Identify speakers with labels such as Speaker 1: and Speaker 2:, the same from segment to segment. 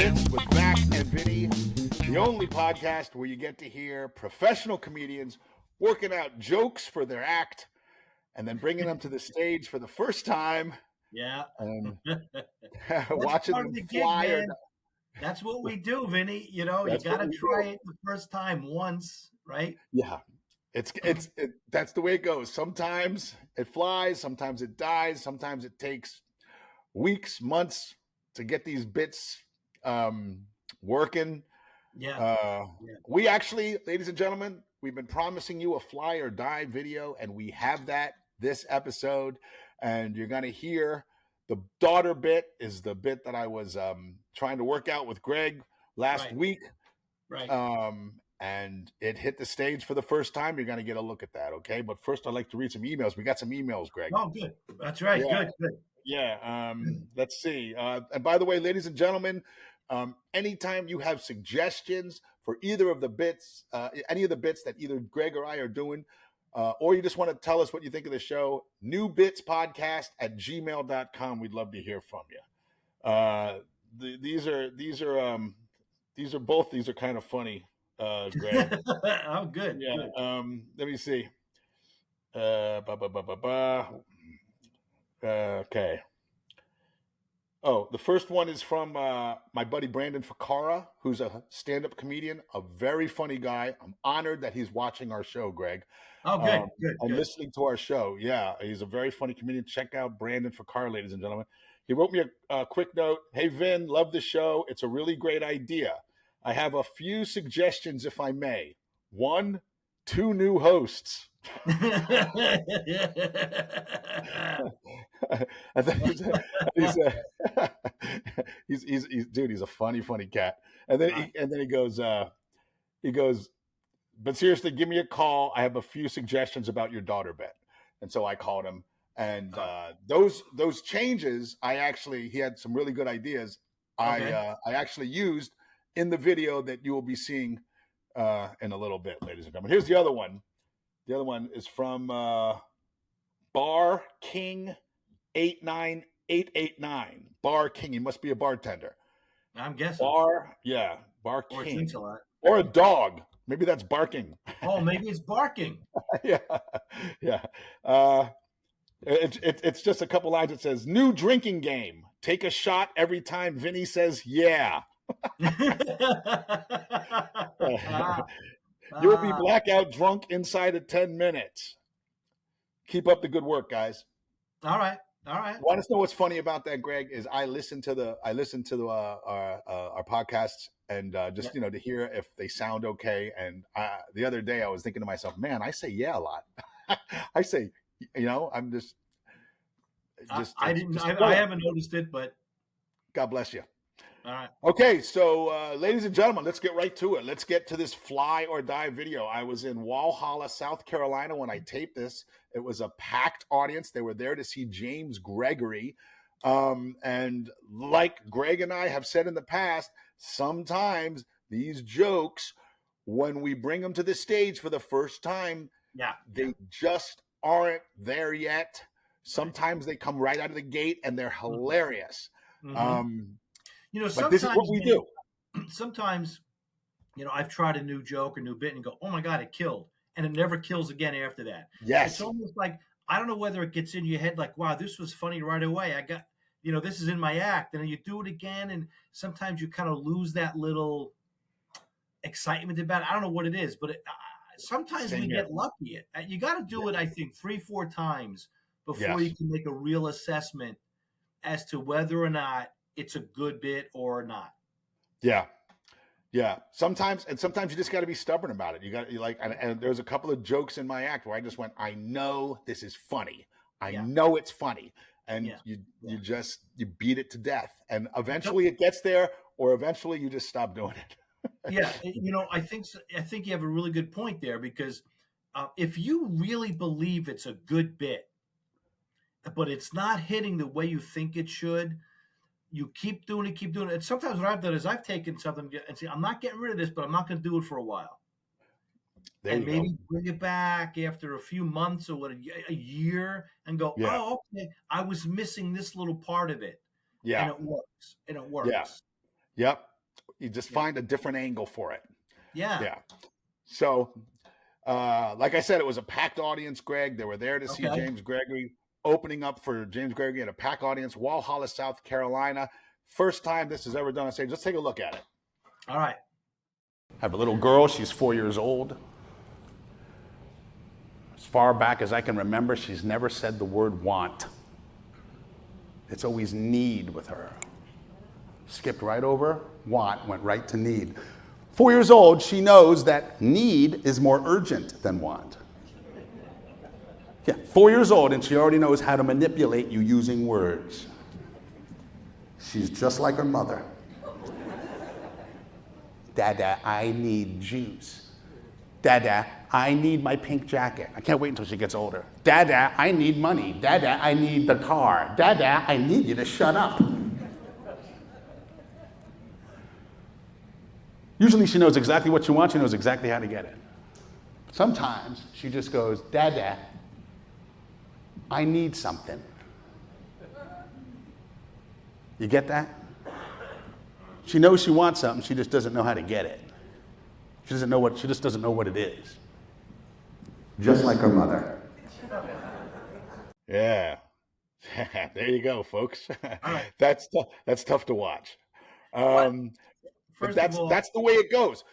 Speaker 1: Bits with Greg and Vinnie, the only podcast where you get to hear professional comedians working out jokes for their act and then bringing them to the stage for the first time.
Speaker 2: Yeah.
Speaker 1: And
Speaker 2: That's
Speaker 1: watching
Speaker 2: part
Speaker 1: them
Speaker 2: of the
Speaker 1: fly.
Speaker 2: gig, man. That's what we do, Vinny. You know, you
Speaker 1: That's
Speaker 2: got
Speaker 1: what
Speaker 2: to
Speaker 1: we
Speaker 2: try
Speaker 1: do.
Speaker 2: it the first time once, right?
Speaker 1: Yeah. That's the way it goes. Sometimes it flies, sometimes it dies, sometimes it takes weeks, months to get these bits working.
Speaker 2: Yeah.
Speaker 1: We actually, ladies and gentlemen, we've been promising you a fly or die video, and we have that this episode. And you're going to hear the daughter bit is the bit that I was trying to work out with Greg last week.
Speaker 2: Right.
Speaker 1: And it hit the stage for the first time. You're going to get a look at that, okay? But first, I'd like to read some emails. We got some emails, Greg.
Speaker 2: Oh, good. That's right.
Speaker 1: Yeah.
Speaker 2: Good.
Speaker 1: Yeah. Let's see. And by the way, ladies and gentlemen, anytime you have suggestions for either of the bits, any of the bits that either Greg or I are doing, or you just want to tell us what you think of the show, newbitspodcast@gmail.com. We'd love to hear from you. These are kind of funny, Greg.
Speaker 2: Oh, good.
Speaker 1: Yeah.
Speaker 2: Good.
Speaker 1: Let me see. Okay. Oh, the first one is from my buddy Brandon Ficara, who's a stand-up comedian, a very funny guy. I'm honored that he's watching our show, Greg.
Speaker 2: Oh, good.
Speaker 1: And listening to our show. Yeah, he's a very funny comedian. Check out Brandon Ficara, ladies and gentlemen. He wrote me a quick note. Hey, Vin, love the show. It's a really great idea. I have a few suggestions, if I may. 1, 2 new hosts. I think he's a funny cat. And then he goes, but seriously, give me a call. I have a few suggestions about your daughter bet. And so I called him, and those changes, he had some really good ideas. Okay. I actually used in the video that you will be seeing in a little bit, ladies and gentlemen. Here's the other one. The other one is from Bar King 89889. Bar King. He must be a bartender.
Speaker 2: I'm guessing.
Speaker 1: Bar
Speaker 2: Or
Speaker 1: King.
Speaker 2: drinks a lot.
Speaker 1: Or a dog. Maybe that's barking.
Speaker 2: Oh, maybe it's barking.
Speaker 1: Yeah. It's just a couple lines. It says, new drinking game. Take a shot every time Vinny says yeah. You'll be blackout drunk inside of 10 minutes. Keep up the good work, guys.
Speaker 2: All right.
Speaker 1: Want to know what's funny about that, Greg? Is I listen to our podcasts and to hear if they sound okay. And the other day I was thinking to myself, man, I say yeah a lot. I say, I'm just.
Speaker 2: I haven't noticed it, but
Speaker 1: God bless you.
Speaker 2: All right.
Speaker 1: Okay, so ladies and gentlemen, let's get right to it. Let's get to this fly or die video. I was in Walhalla, South Carolina when I taped this. It was a packed audience. They were there to see James Gregory. And like Greg and I have said in the past, sometimes these jokes, when we bring them to the stage for the first time, they just aren't there yet. Sometimes they come right out of the gate and they're hilarious.
Speaker 2: Mm-hmm.
Speaker 1: But this is what we do.
Speaker 2: Sometimes, I've tried a new joke or new bit and go, oh my God, it killed. And it never kills again after that.
Speaker 1: Yes.
Speaker 2: It's almost like, I don't know whether it gets in your head like, wow, this was funny right away. I got, this is in my act. And then you do it again. And sometimes you kind of lose that little excitement about it. I don't know what it is, but sometimes we get lucky. You got to do it, I think, 3-4 times before you can make a real assessment as to whether or not it's a good bit or not.
Speaker 1: Yeah. Sometimes you just got to be stubborn about it. And there's a couple of jokes in my act where I just went, I know this is funny. I know it's funny. And you beat it to death. And eventually it gets there, or eventually you just stop doing it.
Speaker 2: I think you have a really good point there, because if you really believe it's a good bit, but it's not hitting the way you think it should, you keep doing it. And sometimes what I've done is I've taken something and say, I'm not getting rid of this, but I'm not going to do it for a while. And maybe bring it back after a few months or a year and go, oh, okay, I was missing this little part of it.
Speaker 1: Yeah.
Speaker 2: And it works.
Speaker 1: Yeah. Yep. You just find a different angle for it.
Speaker 2: Yeah.
Speaker 1: Yeah. So, like I said, it was a packed audience, Greg. They were there to see
Speaker 2: Okay.
Speaker 1: James Gregory, opening up for James Gregory at a packed audience, Walhalla, South Carolina. First time this is ever done on stage. Let's take a look at it.
Speaker 2: All right.
Speaker 1: I have a little girl. She's 4 years old. As far back as I can remember, she's never said the word want. It's always need with her. Skipped right over want, went right to need. 4 years old, she knows that need is more urgent than want. Yeah, 4 years old, and she already knows how to manipulate you using words. She's just like her mother. Dada, I need juice. Dada, I need my pink jacket. I can't wait until she gets older. Dada, I need money. Dada, I need the car. Dada, I need you to shut up. Usually she knows exactly what you want. She knows exactly how to get it. Sometimes she just goes, Dada, I need something. You get that? She knows she wants something. She just doesn't know how to get it. She just doesn't know what it is. Just like her mother. Yeah. There you go, folks.
Speaker 2: Right.
Speaker 1: That's tough to watch. But that's the way it goes.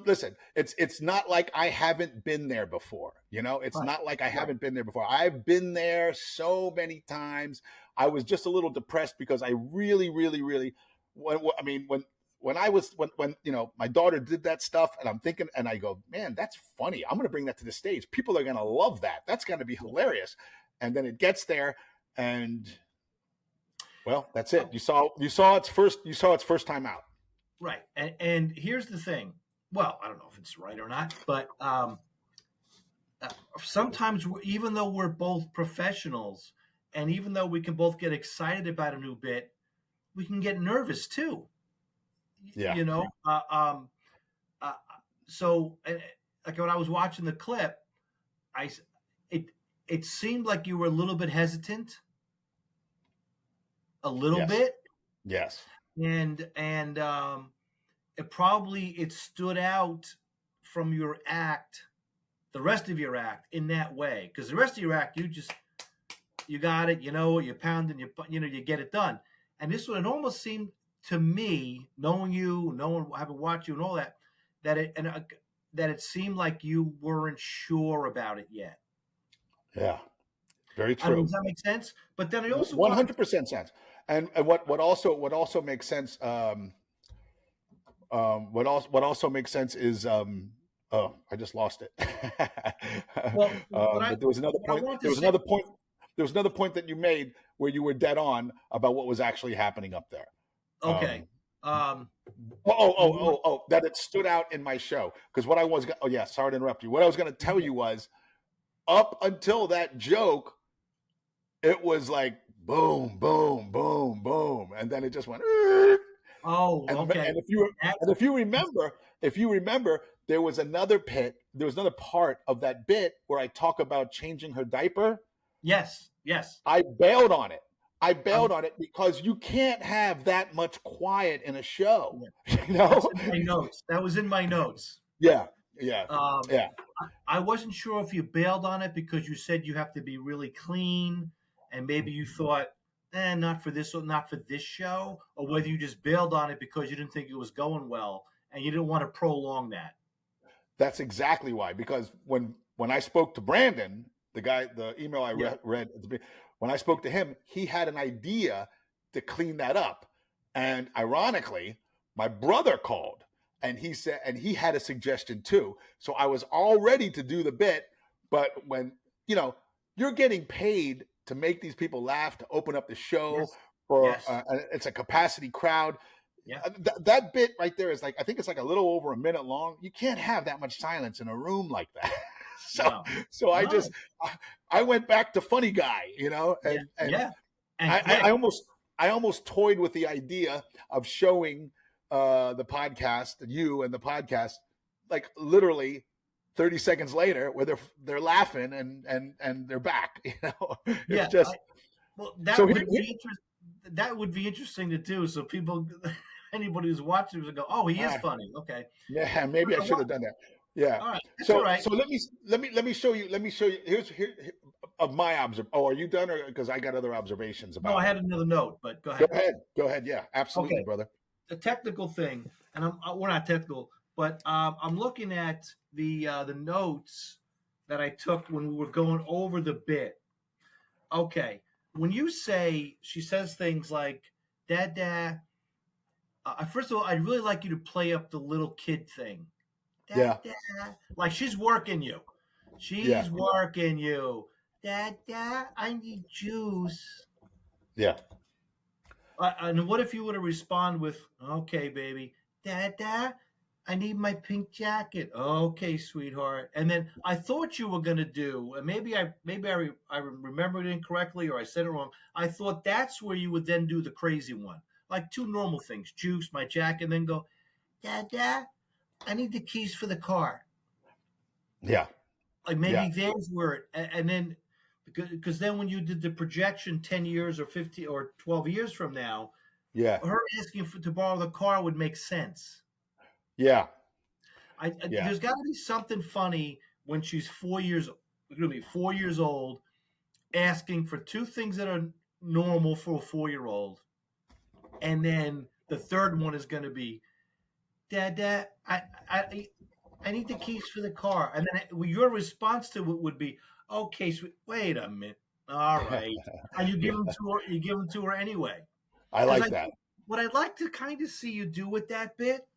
Speaker 1: Listen, it's not like I haven't been there before. It's not like I haven't been there before. I've been there so many times. I was just a little depressed because I really, really, really, when my daughter did that stuff, and I'm thinking, and I go, man, that's funny. I'm going to bring that to the stage. People are going to love that. That's going to be hilarious. And then it gets there, and well, that's it. You saw its first time out.
Speaker 2: Right. And here's the thing. Well, I don't know if it's right or not, but sometimes even though we're both professionals, and even though we can both get excited about a new bit, we can get nervous too.
Speaker 1: Yeah.
Speaker 2: So like when I was watching the clip, it seemed like you were a little bit hesitant. A little bit.
Speaker 1: Yes.
Speaker 2: And it stood out from your act, the rest of your act, in that way, because the rest of your act, you got it, you pound and you get it done. And this one, it almost seemed to me, knowing you, having watched you and all that, that it seemed like you weren't sure about it yet.
Speaker 1: Yeah, very true.
Speaker 2: Does that make sense? But then I also
Speaker 1: 100% sense. And what also makes sense. What also makes sense is I just lost it. But there was another point. There was another point that you made where you were dead on about what was actually happening up there.
Speaker 2: Okay.
Speaker 1: That it stood out in my show, because what I was. Oh yeah, sorry to interrupt you. What I was going to tell you was, up until that joke, it was like boom, boom, boom, boom, and then it just went.
Speaker 2: Oh, okay.
Speaker 1: And if you remember, there was another part of that bit where I talk about changing her diaper.
Speaker 2: Yes.
Speaker 1: I bailed on it. Because you can't have that much quiet in a show.
Speaker 2: That was in my notes.
Speaker 1: Yeah.
Speaker 2: I wasn't sure if you bailed on it because you said you have to be really clean, and maybe you thought, not for this show, or whether you just bailed on it because you didn't think it was going well and you didn't want to prolong that.
Speaker 1: That's exactly why. Because when I spoke to Brandon, the email I read, when I spoke to him, he had an idea to clean that up. And ironically, my brother called and he said, and he had a suggestion too. So I was all ready to do the bit, but when, you're getting paid to make these people laugh, to open up the show it's a capacity crowd.
Speaker 2: Yeah.
Speaker 1: That bit right there is I think it's a little over a minute long. You can't have that much silence in a room like that. I went back to funny guy, I almost toyed with the idea of showing the podcast, you and the podcast, literally 30 seconds later, where they're laughing and they're back. That would be interesting to do. So people,
Speaker 2: anybody who's watching will go, "Oh, he is
Speaker 1: Ah,
Speaker 2: funny." Okay,
Speaker 1: yeah, maybe I should have done that. Yeah.
Speaker 2: all right, that's all
Speaker 1: So
Speaker 2: right.
Speaker 1: so let me show you. Let me show you. Here of my observ. Oh, are you done? Or because I got other observations
Speaker 2: No, I
Speaker 1: about
Speaker 2: had
Speaker 1: it.
Speaker 2: another note, but go
Speaker 1: Go
Speaker 2: ahead.
Speaker 1: ahead. Go ahead. Yeah, absolutely,
Speaker 2: Okay,
Speaker 1: brother.
Speaker 2: the technical thing, and we're not technical, but I'm looking at the notes that I took when we were going over the bit. Okay, when you say she says things like "Dad," first of all, I'd really like you to play up the little kid thing.
Speaker 1: Yeah.
Speaker 2: Dad, like she's working you.
Speaker 1: Yeah.
Speaker 2: She's working you. Dad, I need juice.
Speaker 1: Yeah.
Speaker 2: And what if you were to respond with, "Okay, baby, Dad, I need my pink jacket." "Okay, sweetheart." And then I thought you were gonna do, and maybe I remembered it incorrectly or I said it wrong. I thought that's where you would then do the crazy one, like two normal things: juice, my jacket, and then go, "Dad, I need the keys for the car."
Speaker 1: Yeah.
Speaker 2: Like
Speaker 1: Yeah.
Speaker 2: maybe there's where it, and then because then when you did the projection 10 years or 50 or 12 years from now,
Speaker 1: Yeah.
Speaker 2: her asking to borrow the car would make sense.
Speaker 1: Yeah. Yeah.
Speaker 2: There's got to be something funny when she's 4 years, excuse me, 4 years old, asking for two things that are normal for a 4-year-old, and then the third one is going to be, "Dad, I I need the keys for the car," and then your response to it would be, "Okay, sweet, wait a minute, all right," and you give
Speaker 1: Yeah.
Speaker 2: them to her. You give them to her anyway.
Speaker 1: I
Speaker 2: Because
Speaker 1: like that.
Speaker 2: what I'd like to kind of see you do with that bit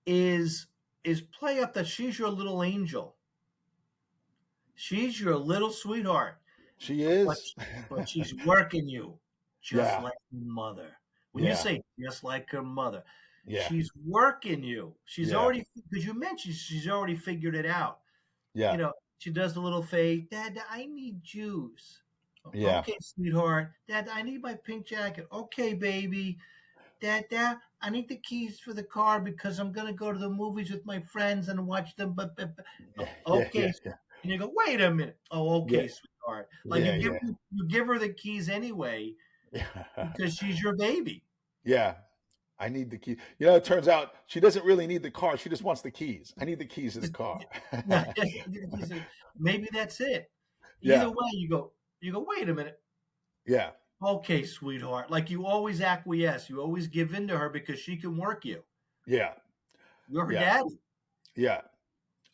Speaker 2: is play up that she's your little angel. She's your little sweetheart,
Speaker 1: She
Speaker 2: but
Speaker 1: is.
Speaker 2: she's working you just
Speaker 1: Yeah.
Speaker 2: like her mother. When you
Speaker 1: Yeah.
Speaker 2: say just like her mother,
Speaker 1: Yeah.
Speaker 2: she's working you. She's
Speaker 1: Yeah.
Speaker 2: already, because you mentioned she's already figured it out.
Speaker 1: Yeah.
Speaker 2: She does the little fade. "Dad, I need juice."
Speaker 1: Yeah.
Speaker 2: "Okay, sweetheart." "Dad, I need my pink jacket." "Okay, baby." "Dad, I need the keys for the car because I'm gonna go to the movies with my friends and watch them."
Speaker 1: Yeah. Yeah.
Speaker 2: Okay,
Speaker 1: Yeah. Yeah.
Speaker 2: and you go, "Wait a minute." "Oh,
Speaker 1: Yeah.
Speaker 2: okay, sweetheart." Like
Speaker 1: Yeah. Yeah.
Speaker 2: you give her the keys anyway
Speaker 1: Yeah.
Speaker 2: because she's your baby.
Speaker 1: Yeah. I need the key. It turns out she doesn't really need the car. She just wants the keys. I need the keys to the car.
Speaker 2: Yeah, maybe that's it. Either
Speaker 1: Yeah.
Speaker 2: way, you go. "Wait a minute."
Speaker 1: Yeah.
Speaker 2: "Okay, sweetheart." Like you always acquiesce. You always give in to her because she can work you.
Speaker 1: Yeah.
Speaker 2: You're her
Speaker 1: Yeah.
Speaker 2: daddy.
Speaker 1: Yeah.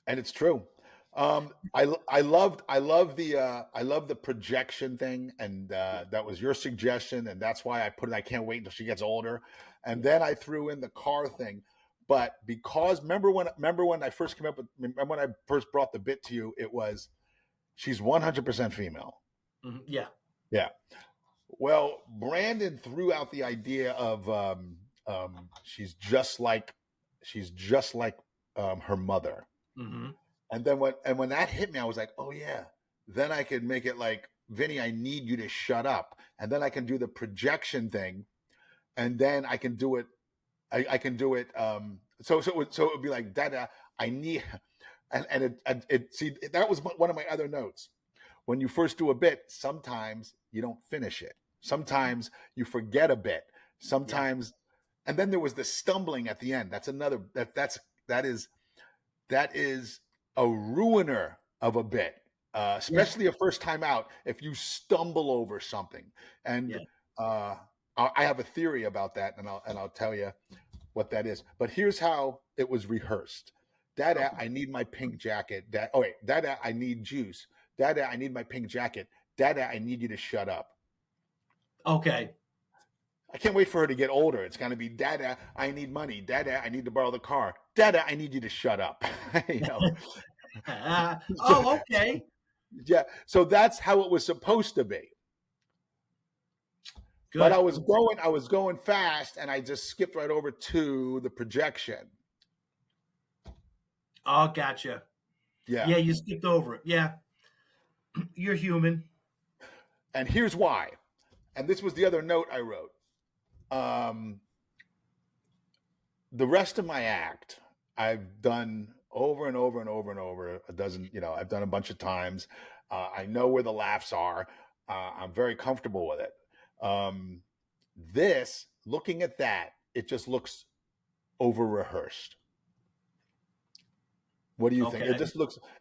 Speaker 1: And it's true. I love the projection thing, and that was your suggestion, and that's why I put it. I can't wait until she gets older, and then I threw in the car thing. But because remember when I first came up with remember when I first brought the bit to you, it was she's 100% female.
Speaker 2: Yeah.
Speaker 1: Yeah. Well, Brandon threw out the idea of she's just like her mother.
Speaker 2: Hmm.
Speaker 1: And then when that hit me, I was like, oh yeah. Then I could make it like, Vinny, I need you to shut up. And then I can do the projection thing. And then I can do it. I can do it. So it would be like, Dada, I need, and see, that was one of my other notes. When you first do a bit, sometimes you don't finish it. Sometimes you forget a bit.
Speaker 2: Yeah.
Speaker 1: Sometimes, and then there was the stumbling at the end. That's another, that is a ruiner of a bit,
Speaker 2: Yeah.
Speaker 1: especially a first time out. If you stumble over something, and
Speaker 2: Yeah.
Speaker 1: I have a theory about that, and I'll tell you what that is. But here's how it was rehearsed. Dada,
Speaker 2: Okay.
Speaker 1: I need my pink jacket. Dada, I need juice. Dada, I need my pink jacket. Dada, I need you to shut up.
Speaker 2: Okay.
Speaker 1: I can't wait for her to get older. It's going to be, Dada, I need money. Dada, I need to borrow the car. Dada, I need you to shut up. you know.
Speaker 2: Okay.
Speaker 1: Yeah. So that's how it was supposed to be. But
Speaker 2: Good.
Speaker 1: I was going fast, and I just skipped right over to the projection.
Speaker 2: Oh, gotcha.
Speaker 1: Yeah.
Speaker 2: Yeah, you skipped over it. Yeah. You're human.
Speaker 1: And here's why. And this was the other note I wrote. The rest of my act, I've done over and over and over and over a dozen, I've done a bunch of times. I know where the laughs are. I'm very comfortable with it. This looking at that, it just looks over rehearsed. What do you think?
Speaker 2: Okay.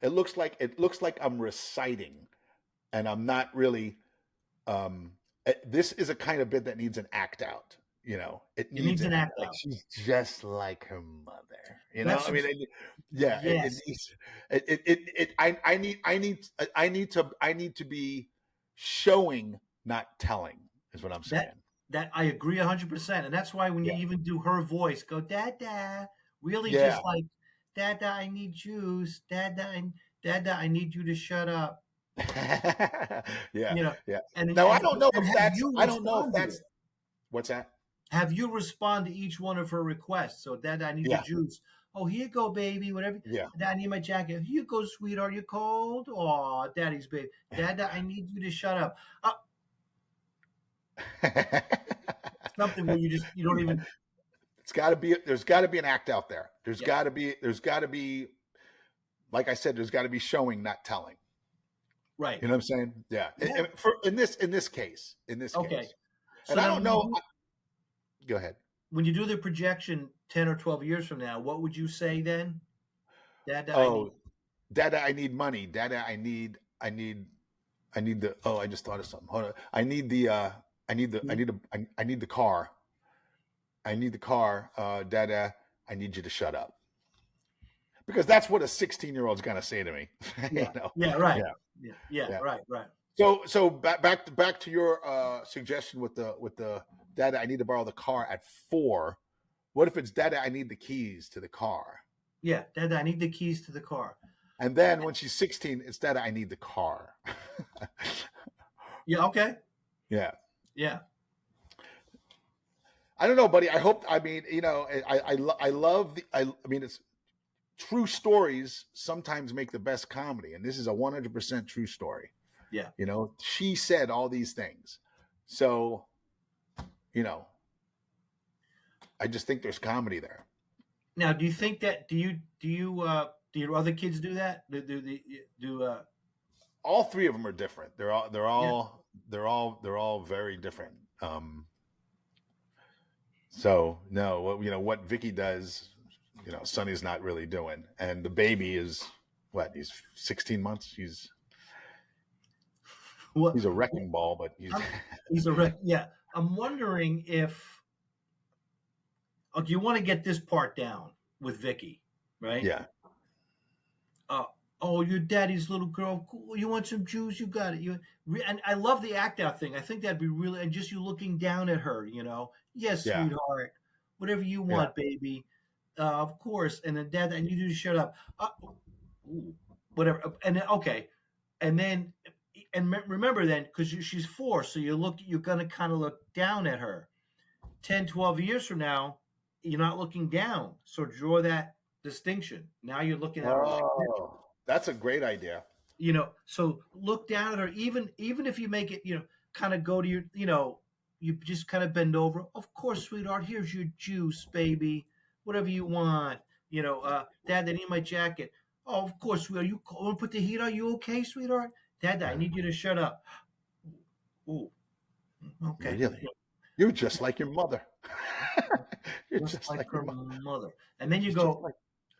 Speaker 1: It looks like I'm reciting, and I'm not really. This is a kind of bit that needs an act out. It
Speaker 2: It
Speaker 1: needs
Speaker 2: needs
Speaker 1: an
Speaker 2: an
Speaker 1: act.
Speaker 2: act
Speaker 1: Like
Speaker 2: out.
Speaker 1: she's just like her mother.
Speaker 2: That's
Speaker 1: I mean, yeah. It
Speaker 2: yes.
Speaker 1: needs. I need to be showing, not telling, is what I'm
Speaker 2: That
Speaker 1: saying.
Speaker 2: that I agree 100%, and that's why when you
Speaker 1: Yeah.
Speaker 2: even do her voice, go Dada, really
Speaker 1: Yeah.
Speaker 2: just like Dada, I need juice. Dada, I need you to shut up.
Speaker 1: Yeah.
Speaker 2: You know,
Speaker 1: Yeah.
Speaker 2: and
Speaker 1: Now I
Speaker 2: and
Speaker 1: don't know
Speaker 2: and
Speaker 1: if
Speaker 2: have
Speaker 1: that's.
Speaker 2: you
Speaker 1: I don't know if
Speaker 2: respond to
Speaker 1: that's.
Speaker 2: it?
Speaker 1: What's that?
Speaker 2: Have you respond to each one of her requests? So, Dada, I need the
Speaker 1: Yeah.
Speaker 2: juice. Oh, here you go, baby. Whatever.
Speaker 1: Yeah.
Speaker 2: Dad, I need my jacket. Here you go, sweetheart. You cold? Oh, Daddy's baby. Dada, I need you to shut up. Something where you don't even.
Speaker 1: It's got to be. There's got to be an act out there. There's
Speaker 2: Yeah.
Speaker 1: got to be. There's got to be. Like I said, there's got to be showing, not telling.
Speaker 2: Right.
Speaker 1: You know what I'm saying? Yeah.
Speaker 2: Yeah.
Speaker 1: In this case.
Speaker 2: Okay.
Speaker 1: Case.
Speaker 2: So
Speaker 1: And I
Speaker 2: then
Speaker 1: don't know. Go ahead.
Speaker 2: when you do the projection 10 or 12 years from now, what would you say then? Dada, I need.
Speaker 1: Oh, Dada, I need money. Dada, I need the. Oh, I just thought of something. Hold on. I need the. I need the car. I need the car. Dada, I need you to shut up. Because that's what a 16-year-old's gonna say to me.
Speaker 2: Yeah. Yeah. Right.
Speaker 1: Yeah.
Speaker 2: Yeah. Right.
Speaker 1: So back to your suggestion with the Dada, I need to borrow the car at 4. What if it's Dada, I need the keys to the car?
Speaker 2: Yeah. Dada, I need the keys to the car.
Speaker 1: And then when she's 16, it's Dada, I need the car.
Speaker 2: Yeah. Okay.
Speaker 1: Yeah.
Speaker 2: Yeah.
Speaker 1: I don't know, buddy. I mean, I love I mean, it's true stories sometimes make the best comedy, and this is a 100% true story.
Speaker 2: Yeah.
Speaker 1: She said all these things. So, I just think there's comedy there.
Speaker 2: Now, do you think that do your other kids do that?
Speaker 1: All 3 of them are different. They're all very different. So no, what Vicky does, Sonny's not really doing, and the baby is what? He's 16 months. He's a wrecking ball, but
Speaker 2: he's a wreck. Yeah, I'm wondering if. Okay, you want to get this part down with Vicky, right?
Speaker 1: Yeah.
Speaker 2: Oh, your daddy's little girl. Cool. You want some juice? You got it. And I love the act out thing. I think that'd be really, and just you looking down at her, Yes,
Speaker 1: Yeah.
Speaker 2: sweetheart. Whatever you want, baby. Of course. And then, Dad, I need you to shut up. Whatever. And then, okay. And then, and remember then, because she's 4, so you're going to kind of look down at her. 10, 12 years from now, you're not looking down. So draw that distinction. Now you're looking at her.
Speaker 1: Oh, that's a great idea.
Speaker 2: So look down at her, even if you make it, kind of go to your, you just kind of bend over. Of course, sweetheart, here's your juice, baby. Whatever you want. Dad, I need my jacket. Oh, of course, sweetheart. You want to put the heat on? You okay, sweetheart? Dad, I need you to shut up. Ooh. Okay.
Speaker 1: Really? You're just like your mother.
Speaker 2: You're just like her mother. And then you go,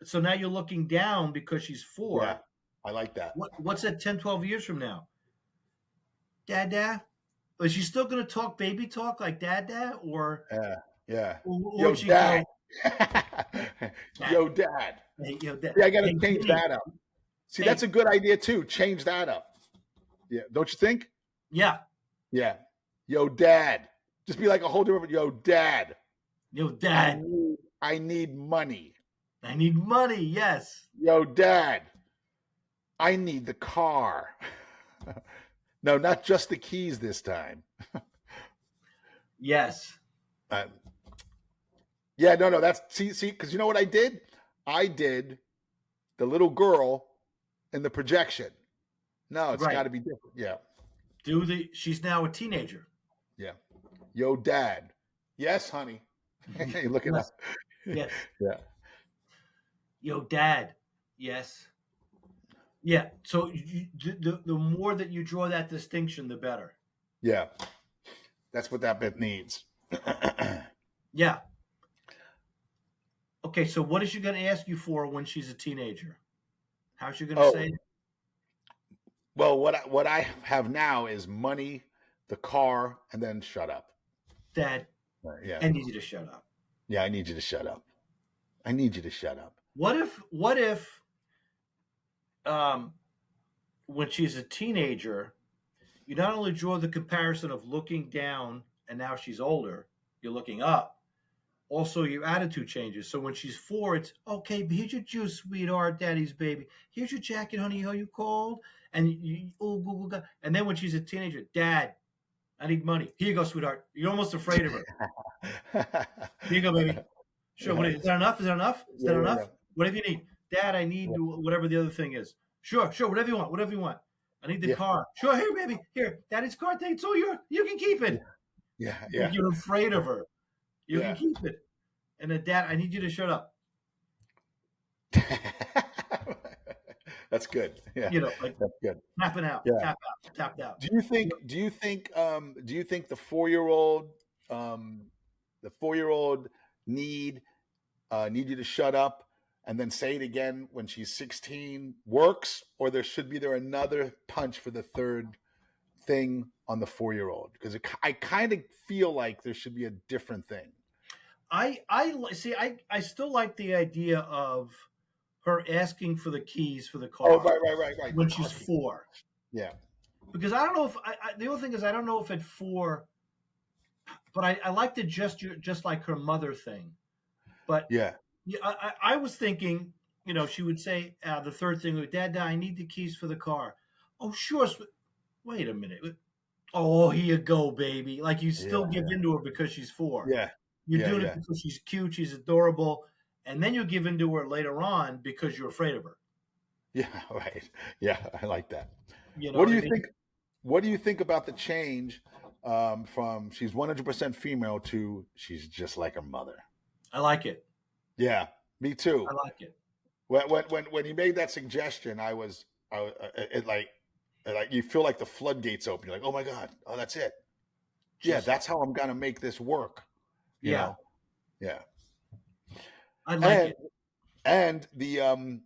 Speaker 2: so now you're looking down because she's 4.
Speaker 1: Yeah, I like that.
Speaker 2: What's that 10, 12 years from now? Dada? Is she still going to talk baby talk like Dada? Or
Speaker 1: yeah.
Speaker 2: Or
Speaker 1: Dad. Yo, Dad.
Speaker 2: Hey, Dad.
Speaker 1: Yeah, I got to change that up. See, that's a good idea too. Change that up. Yeah, don't you think?
Speaker 2: Yeah.
Speaker 1: Yeah. Yo, Dad. Just be like a whole different. Yo, Dad.
Speaker 2: Yo, Dad.
Speaker 1: I need money.
Speaker 2: I need money. Yes.
Speaker 1: Yo, Dad. I need the car. No, not just the keys this time.
Speaker 2: Yes.
Speaker 1: Yeah, no. That's see, because you know what I did? I did the little girl in the projection. No, it's got to be different. Yeah.
Speaker 2: She's now a teenager.
Speaker 1: Yeah. Yo, Dad. Yes, honey. You're looking up.
Speaker 2: Yes.
Speaker 1: Yeah.
Speaker 2: Yo, Dad. Yes. Yeah. So the more that you draw that distinction, the better.
Speaker 1: Yeah. That's what that bit needs.
Speaker 2: Yeah. Okay, so what is she going to ask you for when she's a teenager? How's she going to say
Speaker 1: Oh,
Speaker 2: it?
Speaker 1: well, what I have now is money, the car, and then shut up.
Speaker 2: Dad,
Speaker 1: Yeah.
Speaker 2: I need you to shut up.
Speaker 1: Yeah, I need you to shut up. I need you to shut up.
Speaker 2: What if um, when she's a teenager, you not only draw the comparison of looking down and now she's older, you're looking up. Also, your attitude changes. So when she's 4, it's okay. Here's your juice, sweetheart, daddy's baby. Here's your jacket, honey. How you cold? And and then when she's a teenager, Dad, I need money. Here you go, sweetheart. You're almost afraid of her. Here you go, baby. Sure.
Speaker 1: Yeah.
Speaker 2: Is that enough? Is that enough? Is
Speaker 1: Yeah,
Speaker 2: that
Speaker 1: yeah,
Speaker 2: enough?
Speaker 1: yeah.
Speaker 2: Whatever you need, Dad. I need whatever the other thing is. Sure, sure. Whatever you want. Whatever you want. I need the
Speaker 1: Yeah.
Speaker 2: car. Sure, here, baby. Here, Daddy's car. Take so you can keep it.
Speaker 1: Yeah, yeah.
Speaker 2: You're afraid of her. You
Speaker 1: Yeah.
Speaker 2: can keep it. And then, Dad, I need you to shut up.
Speaker 1: That's good. Yeah,
Speaker 2: Like
Speaker 1: that's good.
Speaker 2: tapping out,
Speaker 1: Yeah.
Speaker 2: tap out, tapped out.
Speaker 1: Do you think the 4-year-old need need you to shut up and then say it again when she's 16 works, or should be another punch for the third thing on the 4-year-old? Because I kind of feel like there should be a different thing.
Speaker 2: I see. I still like the idea of her asking for the keys for the car.
Speaker 1: Oh, right.
Speaker 2: When she's 4.
Speaker 1: Yeah.
Speaker 2: Because I don't know if the only thing is I don't know if at 4, but I like the gesture, just like her mother thing. But
Speaker 1: Yeah.
Speaker 2: I was thinking, she would say the third thing, Dad, I need the keys for the car. Oh, sure. Wait a minute. Oh, here you go, baby. Like you still give into her because she's 4.
Speaker 1: Yeah.
Speaker 2: You're doing it because she's cute, she's adorable, and then you give into her later on because you're afraid of her.
Speaker 1: Yeah, right. Yeah, I like that.
Speaker 2: You know
Speaker 1: What do you
Speaker 2: I mean?
Speaker 1: think? What do you think about the change from she's 100% female to she's just like her mother?
Speaker 2: I like it.
Speaker 1: Yeah, me too.
Speaker 2: I like it.
Speaker 1: When he made that suggestion, like you feel like the floodgates open. You're like, oh my god, oh that's it. Yeah, that's how I'm gonna make this work. You know? Yeah.
Speaker 2: I like it.
Speaker 1: And the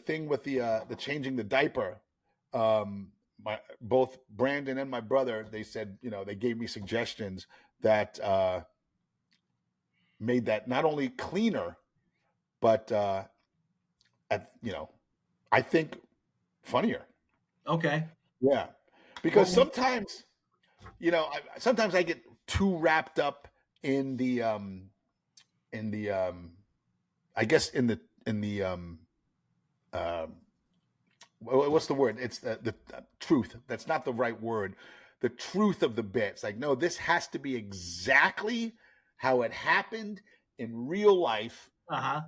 Speaker 1: thing with the changing the diaper, both Brandon and my brother, they said, they gave me suggestions that made that not only cleaner, but I think funnier.
Speaker 2: Okay.
Speaker 1: Yeah, because sometimes I get too wrapped up in the I guess in the what's the word? It's the truth. That's not the right word. The truth of the bit. It's like, no, this has to be exactly how it happened in real life.
Speaker 2: Uh-huh.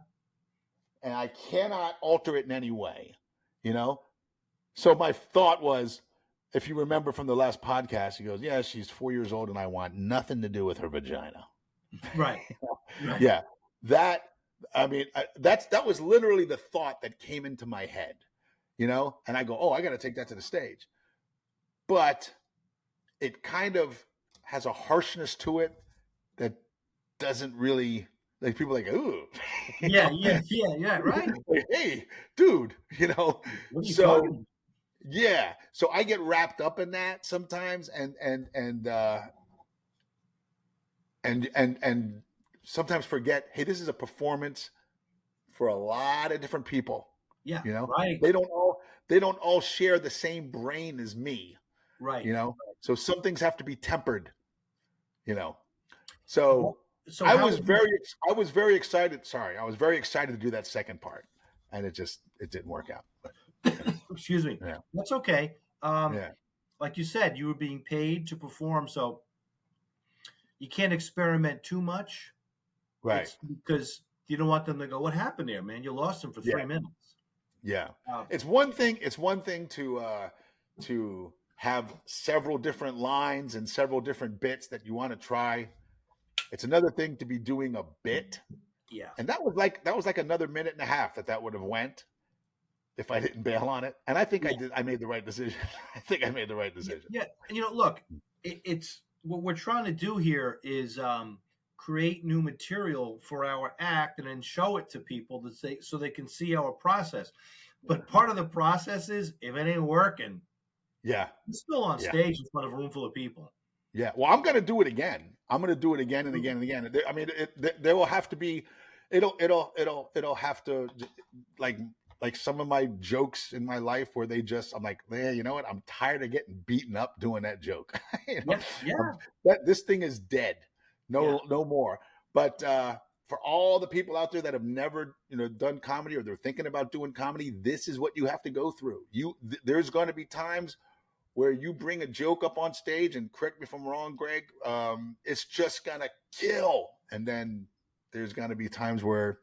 Speaker 1: And I cannot alter it in any way, So my thought was, if you remember from the last podcast, he goes, yeah, she's 4 years old and I want nothing to do with her vagina.
Speaker 2: Right. Right.
Speaker 1: Yeah. That was literally the thought that came into my head, and I go, oh, I got to take that to the stage. But it kind of has a harshness to it that doesn't really, like, people are like, ooh.
Speaker 2: Yeah, right.
Speaker 1: Like, hey, dude,
Speaker 2: What are you
Speaker 1: so
Speaker 2: talking?
Speaker 1: yeah. So I get wrapped up in that sometimes and sometimes forget, hey, this is a performance for a lot of different people.
Speaker 2: Yeah.
Speaker 1: Right. They don't all share the same brain as me.
Speaker 2: Right.
Speaker 1: So some things have to be tempered. So I was very excited. Sorry, I was very excited to do that second part, and it didn't work out.
Speaker 2: Excuse me.
Speaker 1: Yeah.
Speaker 2: That's okay. Like you said, you were being paid to perform, so you can't experiment too much,
Speaker 1: right?
Speaker 2: Because you don't want them to go, "What happened there, man? You lost him for 3 minutes."
Speaker 1: Yeah, it's one thing. It's one thing to have several different lines and several different bits that you want to try. It's another thing to be doing a bit.
Speaker 2: Yeah,
Speaker 1: and that was like another minute and a half that would have went if I didn't bail on it. And I think I did. I made the right decision. I think I made the right decision.
Speaker 2: Yeah, and look, it's what we're trying to do here is create new material for our act and then show it to people so they can see our process. But part of the process is if it ain't working,
Speaker 1: Yeah.
Speaker 2: it's still on
Speaker 1: Yeah.
Speaker 2: stage in front of a room full of people.
Speaker 1: Yeah. Well, I'm going to do it again. I'm going to do it again and again and again. I mean, there will have to be, it'll have to, like some of my jokes in my life where I'm like, man, you know what? I'm tired of getting beaten up doing that joke. You know?
Speaker 2: Yeah.
Speaker 1: This thing is dead. No more. But for all the people out there that have never, done comedy or they're thinking about doing comedy, this is what you have to go through. There's going to be times where you bring a joke up on stage, and correct me if I'm wrong, Greg, it's just going to kill. And then there's going to be times where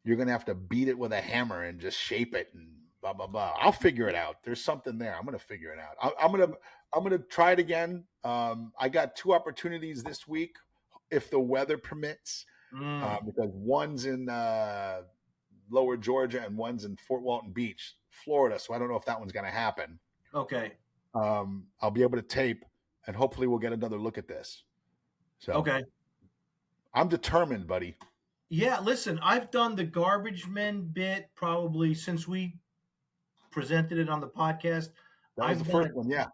Speaker 1: you're going to have to beat it with a hammer and just shape it and blah, blah, blah. I'll figure it out. There's something there. I'm going to figure it out. I'm going to try it again. I got 2 opportunities this week, if the weather permits, because one's in Lower Georgia and one's in Fort Walton Beach, Florida. So I don't know if that one's going to happen.
Speaker 2: Okay.
Speaker 1: I'll be able to tape, and hopefully we'll get another look at this. So
Speaker 2: okay.
Speaker 1: I'm determined, buddy.
Speaker 2: Yeah, listen, I've done the Garbage Men bit probably since we presented it on the podcast.
Speaker 1: That was the first one, yeah.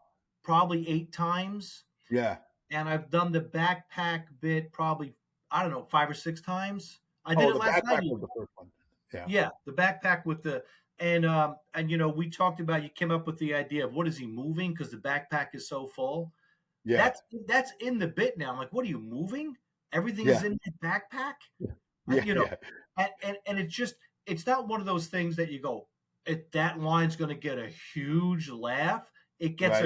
Speaker 2: Probably 8 times.
Speaker 1: Yeah.
Speaker 2: And I've done the backpack bit probably, I don't know, 5 or 6 times. I did it last night.
Speaker 1: Was the first one. Yeah.
Speaker 2: Yeah, the backpack with the and we talked about, you came up with the idea of what is he moving because the backpack is so full.
Speaker 1: Yeah.
Speaker 2: That's in the bit now. I'm like, what are you moving? Everything is in the backpack.
Speaker 1: Yeah.
Speaker 2: And it's not one of those things that you go, that line's going to get a huge laugh. It gets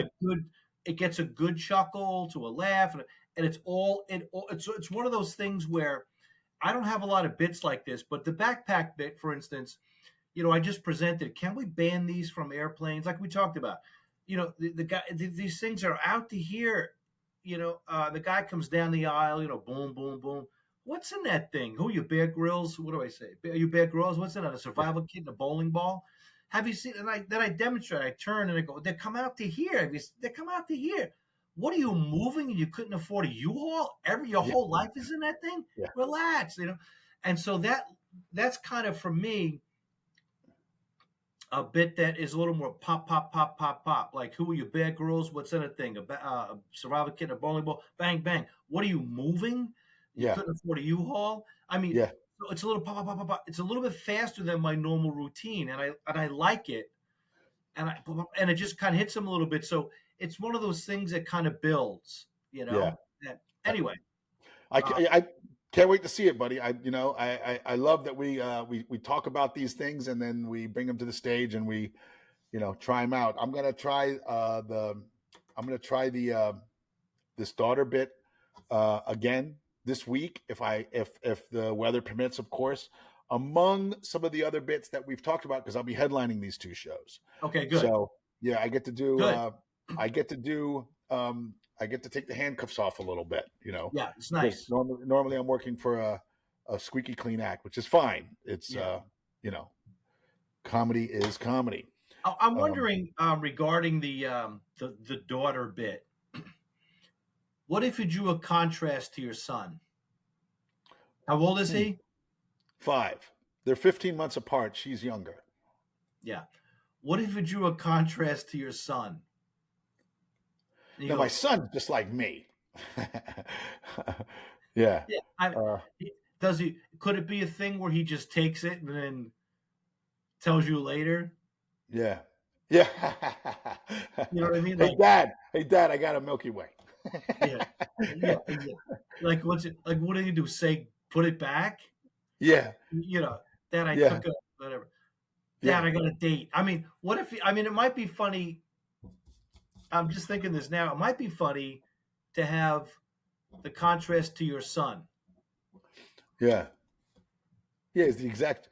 Speaker 2: a good chuckle to a laugh, and it's one of those things where I don't have a lot of bits like this, but the backpack bit, for instance, I just presented. Can we ban these from airplanes, like we talked about? The guy, these things are out to here. The guy comes down the aisle. Boom, boom, boom. What's in that thing? Who are you, Bear Grylls? What do I say? Are you Bear Grylls? What's in it? A survival kit and a bowling ball? Have you seen? And then I demonstrate. I turn and I go, they come out to here. They come out to here. What are you moving? And you couldn't afford a U-Haul? Your whole life is in that thing?
Speaker 1: Yeah.
Speaker 2: Relax, And so that's kind of, for me, a bit that is a little more pop, pop, pop, pop, pop. Like, who are you, Bear Grylls? What's in a thing? A survival kit, a bowling ball? Bang, bang. What are you moving? You couldn't afford a U-Haul. I mean, so it's a little pop, pop, pop, pop. It's a little bit faster than my normal routine, and I like it, and it just kind of hits them a little bit. So it's one of those things that kind of builds, Anyway,
Speaker 1: I can't wait to see it, buddy. I love that we talk about these things and then we bring them to the stage and we, try them out. I'm gonna try this daughter bit again this week, if the weather permits, of course, among some of the other bits that we've talked about, because I'll be headlining these 2 shows.
Speaker 2: Okay, good.
Speaker 1: So yeah, I get to take the handcuffs off a little bit,
Speaker 2: Yeah, it's nice.
Speaker 1: Normally I'm working for a squeaky clean act, which is fine. It's comedy is comedy.
Speaker 2: I'm wondering regarding the daughter bit. What if you drew a contrast to your son? How old is he?
Speaker 1: 5. They're 15 months apart. She's younger.
Speaker 2: Yeah. What if you drew a contrast to your son?
Speaker 1: Now, my son's just like me. Yeah.
Speaker 2: Does he? Could it be a thing where he just takes it and then tells you later?
Speaker 1: Yeah. Yeah.
Speaker 2: You know what I mean?
Speaker 1: Hey, Dad, I got a Milky Way.
Speaker 2: Yeah. Like, what's it? Like, what do you do? Say, put it back?
Speaker 1: Yeah.
Speaker 2: Dad, I took a whatever. Dad, I got a date. I mean, what if? It might be funny. I'm just thinking this now. It might be funny to have the contrast to your son.
Speaker 1: Yeah. Yeah,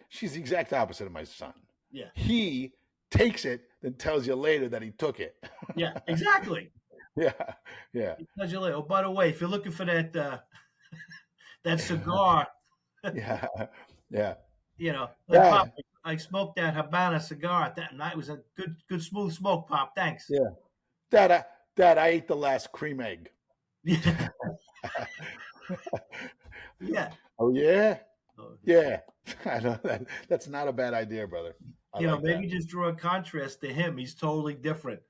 Speaker 1: she's the exact opposite of my son.
Speaker 2: Yeah.
Speaker 1: He takes it, then tells you later that he took it.
Speaker 2: Yeah, exactly.
Speaker 1: Yeah. He
Speaker 2: tells you later. Oh, by the way, if you're looking for that that cigar.
Speaker 1: Yeah.
Speaker 2: Pop, I smoked that Habana cigar that night. It was a good smooth smoke, Pop. Thanks.
Speaker 1: Yeah. Dad, I ate the last cream egg.
Speaker 2: Yeah. Yeah.
Speaker 1: Oh yeah,
Speaker 2: Oh,
Speaker 1: yeah. I know that's not a bad idea, brother. I like that.
Speaker 2: maybe just draw a contrast to him. He's totally different.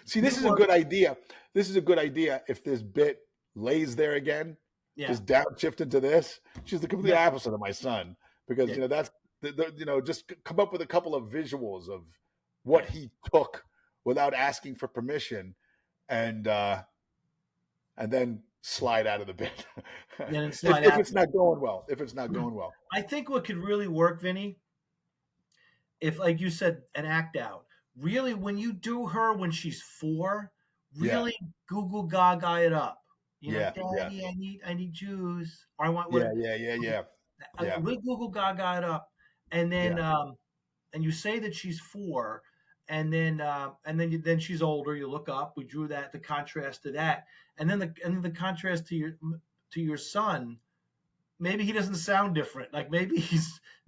Speaker 1: See,
Speaker 2: You
Speaker 1: this is a
Speaker 2: were,
Speaker 1: good idea. This is a good idea. If this bit lays there again,
Speaker 2: yeah,
Speaker 1: just downshift into this. She's the complete
Speaker 2: yeah,
Speaker 1: opposite of my son because
Speaker 2: yeah,
Speaker 1: that's just come up with a couple of visuals of
Speaker 2: yeah.
Speaker 1: what he took without asking for permission, and then slide out of the bit
Speaker 2: And then
Speaker 1: if,
Speaker 2: slide
Speaker 1: if
Speaker 2: out.
Speaker 1: it's not going well. If it's not going well,
Speaker 2: I think what could really work, Vinny, if, like you said, an act out. Really, when you do her when she's 4,
Speaker 1: yeah,
Speaker 2: really Google Gaga it up.
Speaker 1: yeah, yeah,
Speaker 2: Daddy, I need juice, or I want
Speaker 1: yeah,
Speaker 2: what.
Speaker 1: yeah, yeah, yeah, yeah,
Speaker 2: We Google Gaga it up, and then
Speaker 1: yeah,
Speaker 2: and you say that she's 4, and then she's older. You look up. We drew that the contrast to that, and then the contrast to your son. Maybe he doesn't sound different. Like maybe he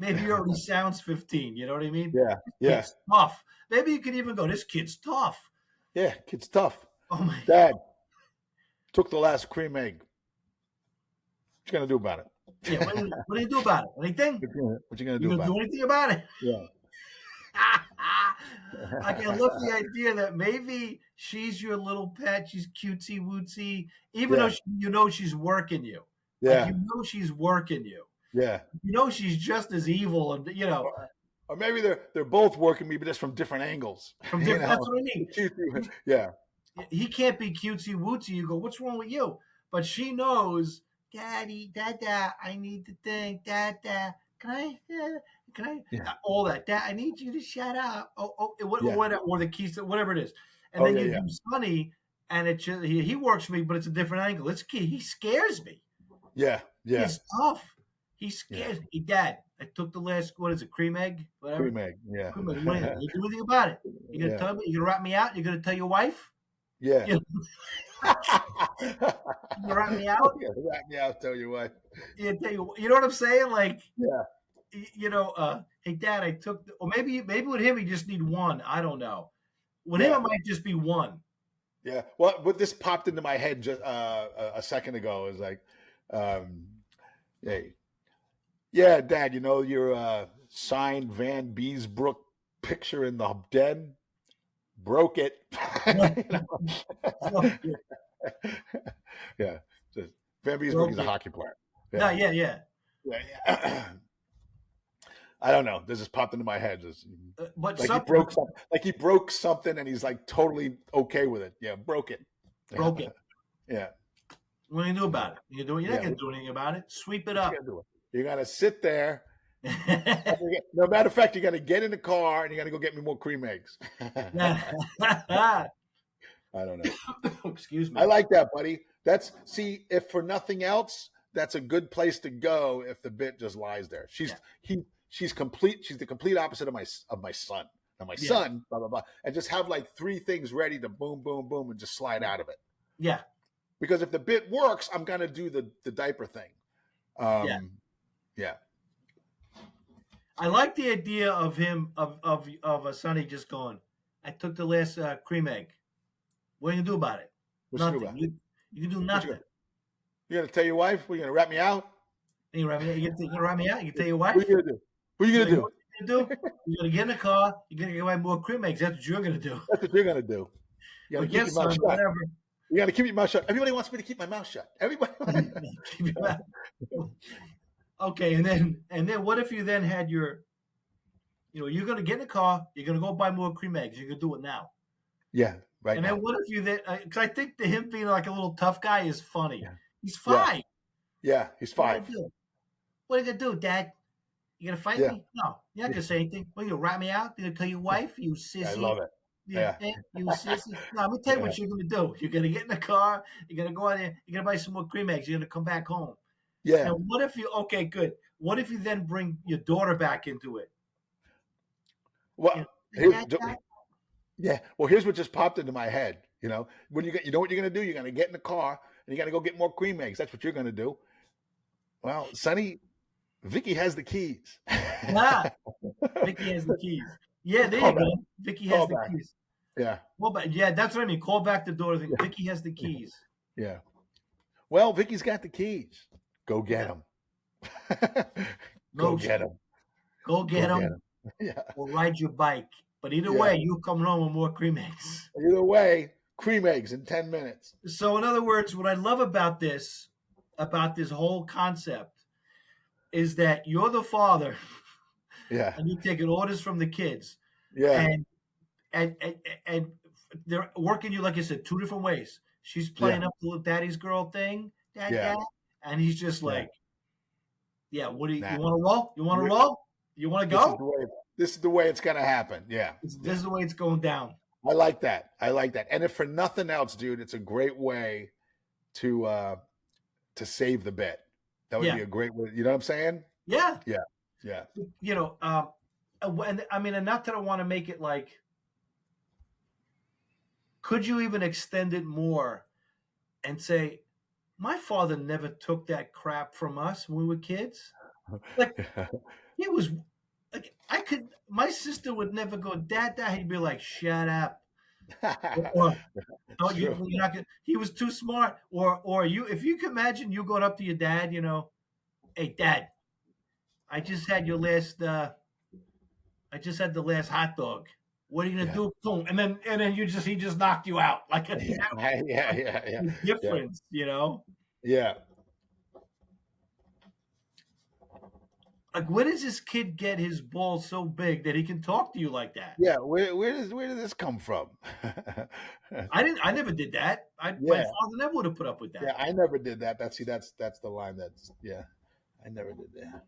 Speaker 2: already sounds 15. You know what I mean?
Speaker 1: yeah, yeah,
Speaker 2: Kid's tough. Maybe you could even go, this kid's tough.
Speaker 1: yeah. Kid's tough.
Speaker 2: Oh my!
Speaker 1: Dad took the last cream egg. What you gonna do about it?
Speaker 2: Yeah. What do you do about it? Anything?
Speaker 1: What you gonna
Speaker 2: You
Speaker 1: do
Speaker 2: gonna
Speaker 1: about
Speaker 2: do
Speaker 1: it?
Speaker 2: anything about it?
Speaker 1: Yeah.
Speaker 2: I can love the idea that maybe she's your little pet. She's cutesy wootsy, even though
Speaker 1: Yeah.
Speaker 2: she's working you.
Speaker 1: Yeah.
Speaker 2: Like she's working you.
Speaker 1: Yeah.
Speaker 2: She's just as evil, and
Speaker 1: Or maybe they're both working me, but just from different angles.
Speaker 2: from different. That's what I mean.
Speaker 1: Yeah.
Speaker 2: He can't be cutesy wootsy. You go, what's wrong with you? But she knows, Daddy, Dada, I need the thing, Dada. Can I?
Speaker 1: Yeah.
Speaker 2: All that. Dad, I need you to shut up.
Speaker 1: Yeah.
Speaker 2: Or the keys, whatever it is. And
Speaker 1: Oh,
Speaker 2: then
Speaker 1: yeah,
Speaker 2: you
Speaker 1: yeah.
Speaker 2: do Sonny, and it just, he works for me, but it's a different angle. He scares me.
Speaker 1: Yeah. Yeah.
Speaker 2: He's tough. He scares me. Dad, I took the last, what is it, cream egg? Whatever.
Speaker 1: Cream egg. Yeah.
Speaker 2: Cream egg. What is it? You do anything about it? You gonna tell me? You gonna rat me out? You gonna tell your wife?
Speaker 1: Yeah.
Speaker 2: You gonna rat me out?
Speaker 1: Yeah, rat me out, tell you what.
Speaker 2: You know what I'm saying? Like,
Speaker 1: Yeah.
Speaker 2: hey, Dad, I took, or maybe with him, he just need one. I don't know. With him,
Speaker 1: Yeah.
Speaker 2: it might just be one.
Speaker 1: Yeah. Well, what this popped into my head just a second ago is like, hey, yeah, Dad, your signed Van Beesbrook picture in the den, broke it. Yeah. Van Beesbrook is a hockey player.
Speaker 2: Yeah. Yeah.
Speaker 1: I don't know. This just popped into my head.
Speaker 2: But
Speaker 1: like he broke something, and he's like totally okay with it. Yeah, broke it.
Speaker 2: Broke it.
Speaker 1: Yeah.
Speaker 2: What do you do about it? You're not going to do anything about it. Sweep it up.
Speaker 1: You're going to sit there. No matter of fact, you're going to get in the car and you're going to go get me more cream eggs. I don't know.
Speaker 2: Excuse me.
Speaker 1: I like that, buddy. If for nothing else, that's a good place to go if the bit just lies there. She's complete. She's the complete opposite of my son. Now my son, blah, blah, blah. And just have like 3 things ready to boom, boom, boom, and just slide out of it.
Speaker 2: Yeah.
Speaker 1: Because if the bit works, I'm going to do the diaper thing. Yeah.
Speaker 2: I like the idea of him, of a Sonny just going, I took the last cream egg. What are you going to do about it? Nothing. You can do nothing.
Speaker 1: You're going to tell your wife? What, are you going to rat me out?
Speaker 2: You going to rat me out? You can tell your wife?
Speaker 1: What are you going to do? What are you going to do?
Speaker 2: You're going to get in the car. You're going to get more cream eggs. That's what you're going to do.
Speaker 1: That's what you're going to do. You got to keep your mouth shut.
Speaker 2: Whatever.
Speaker 1: You got to keep your mouth shut. Everybody wants me to keep my mouth shut. Everybody.
Speaker 2: Okay, and then what if you then had you're going to get in the car, you're going to go buy more cream eggs. You can do it now.
Speaker 1: Yeah, right.
Speaker 2: And then what if you then, because I think him being like a little tough guy is funny.
Speaker 1: Yeah.
Speaker 2: He's 5.
Speaker 1: Yeah, he's 5.
Speaker 2: What are you going to do, Dad? You going to fight me? No, you're not going to say anything. What, you going to rat me out? You going to tell your wife? You sissy.
Speaker 1: I love it. Yeah.
Speaker 2: You sissy. No, let me tell you what you're going to do. You're going to get in the car. You're going to go out there. You're going to buy some more cream eggs. You're going to come back home.
Speaker 1: Yeah.
Speaker 2: And what if okay, good. What if you then bring your daughter back into it?
Speaker 1: Well, here's what just popped into my head. When you know what you're going to do? You're going to get in the car and you're going to go get more cream eggs. That's what you're going to do. Well, Sonny, Vicky has the keys.
Speaker 2: Vicky has the keys. Yeah, there you go. Vicky has the keys.
Speaker 1: Yeah.
Speaker 2: Well, but yeah, that's what I mean. Call back the daughter thing. Vicky has the keys.
Speaker 1: Yeah. Well, Vicky's got the keys. Go get
Speaker 2: Yeah.
Speaker 1: him. Go
Speaker 2: No,
Speaker 1: get him.
Speaker 2: go
Speaker 1: Go
Speaker 2: get
Speaker 1: get
Speaker 2: them
Speaker 1: him. Yeah.
Speaker 2: or ride your bike. But either
Speaker 1: Yeah.
Speaker 2: way, you coming home with more cream eggs.
Speaker 1: Either way, cream eggs in 10 minutes.
Speaker 2: So, in other words, what I love about this whole concept, is that you're the father
Speaker 1: Yeah.
Speaker 2: and you're taking orders from the kids,
Speaker 1: Yeah.
Speaker 2: and and and, and they're working you, like you said, two different ways. She's
Speaker 1: Yeah.
Speaker 2: playing up the little daddy's girl thing,
Speaker 1: Yeah.
Speaker 2: dad, and he's just
Speaker 1: Yeah.
Speaker 2: like, yeah, what do you
Speaker 1: Nah.
Speaker 2: want to roll? You want to
Speaker 1: You're-
Speaker 2: roll? You want to
Speaker 1: This is
Speaker 2: go?
Speaker 1: the way. This is the way it's gonna happen. Yeah.
Speaker 2: This is the way it's going down.
Speaker 1: I like that. I like that. And if for nothing else, dude, it's a great way to save the bit. That would
Speaker 2: Yeah,
Speaker 1: be a great way. You know what I'm saying?
Speaker 2: yeah.
Speaker 1: Yeah. Yeah.
Speaker 2: You know, and I mean, and not that I want to make it like, could you even extend it more and say, my father never took that crap from us when we were kids. Like, he was like, my sister would never go, dad, dad. He'd be like, shut up. Or, no,
Speaker 1: True.
Speaker 2: you're not gonna, he was too smart. Or if you can imagine you going up to your dad, you know, hey, dad, I just had your last, I just had the last hot dog. What are you gonna
Speaker 1: Yeah.
Speaker 2: do? Boom. And then he just knocked you out. Like a
Speaker 1: Yeah.
Speaker 2: difference, you know?
Speaker 1: Yeah.
Speaker 2: Like, where does this kid get his balls so big that he can talk to you like that?
Speaker 1: Yeah. Where did this come from?
Speaker 2: I never did that. My
Speaker 1: Yeah.
Speaker 2: father never would have put up with that.
Speaker 1: Yeah. I never did that. That's the line. I never did that.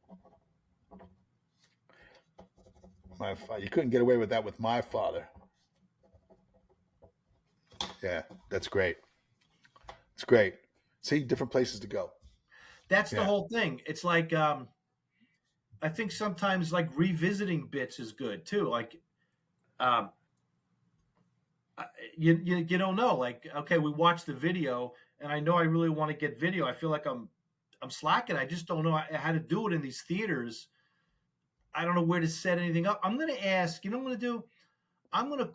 Speaker 1: You couldn't get away with that with my father. Yeah, that's great. It's great. See, different places to go.
Speaker 2: That's the
Speaker 1: Yeah.
Speaker 2: whole thing. It's like, I think sometimes like revisiting bits is good too. Like, um, you don't know. Like, okay, we watched the video, and I know I really want to get video. I feel like I'm slacking. I just don't know how to do it in these theaters. I don't know where to set anything up. I'm going to ask. You know what I'm going to do? I'm going to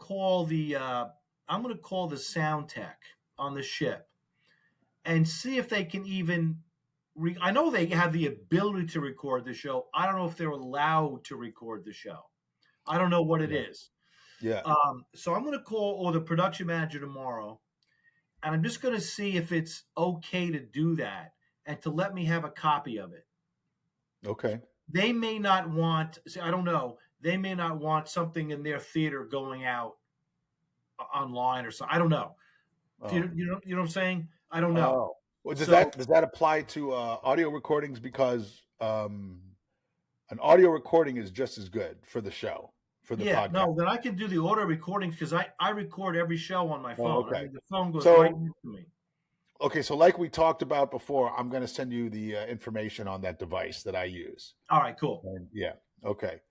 Speaker 2: call the sound tech on the ship and see if they can even. I know they have the ability to record the show. I don't know if they're allowed to record the show. I don't know what it is.
Speaker 1: Yeah.
Speaker 2: So I'm going to call the production manager tomorrow, and I'm just going to see if it's okay to do that and to let me have a copy of it.
Speaker 1: Okay.
Speaker 2: They may not want. I don't know. They may not want something in their theater going out online or something. I don't know.
Speaker 1: Oh.
Speaker 2: You know what I'm saying? I don't know.
Speaker 1: Oh. Well, does that apply to audio recordings? Because an audio recording is just as good for the show, for the podcast.
Speaker 2: No, then I can do the audio recordings because I record every show on my phone.
Speaker 1: okay.
Speaker 2: I mean, the phone goes right into me.
Speaker 1: Okay, so like we talked about before, I'm going to send you the information on that device that I use.
Speaker 2: All right, cool.
Speaker 1: And yeah, okay.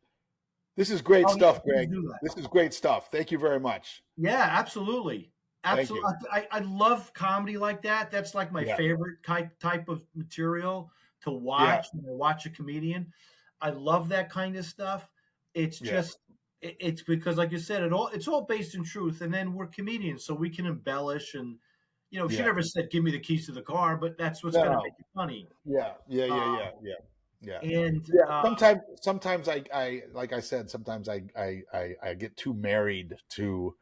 Speaker 1: This is great stuff, Greg. This is great stuff. Thank you very much.
Speaker 2: Yeah, absolutely. Absolutely. I love comedy like that. That's like my favorite type of material to watch when I watch a comedian. I love that kind of stuff. It's just it's because, like you said, it's all based in truth, and then we're comedians, so we can embellish. And she never said, "Give me the keys to the car," but that's what's going to make it funny.
Speaker 1: Yeah.
Speaker 2: And
Speaker 1: sometimes I like I said, sometimes I get too married to,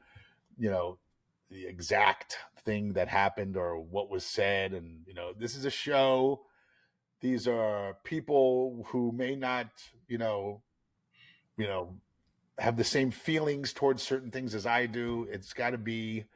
Speaker 1: the exact thing that happened or what was said. And, this is a show. These are people who may not, have the same feelings towards certain things as I do. It's got to be,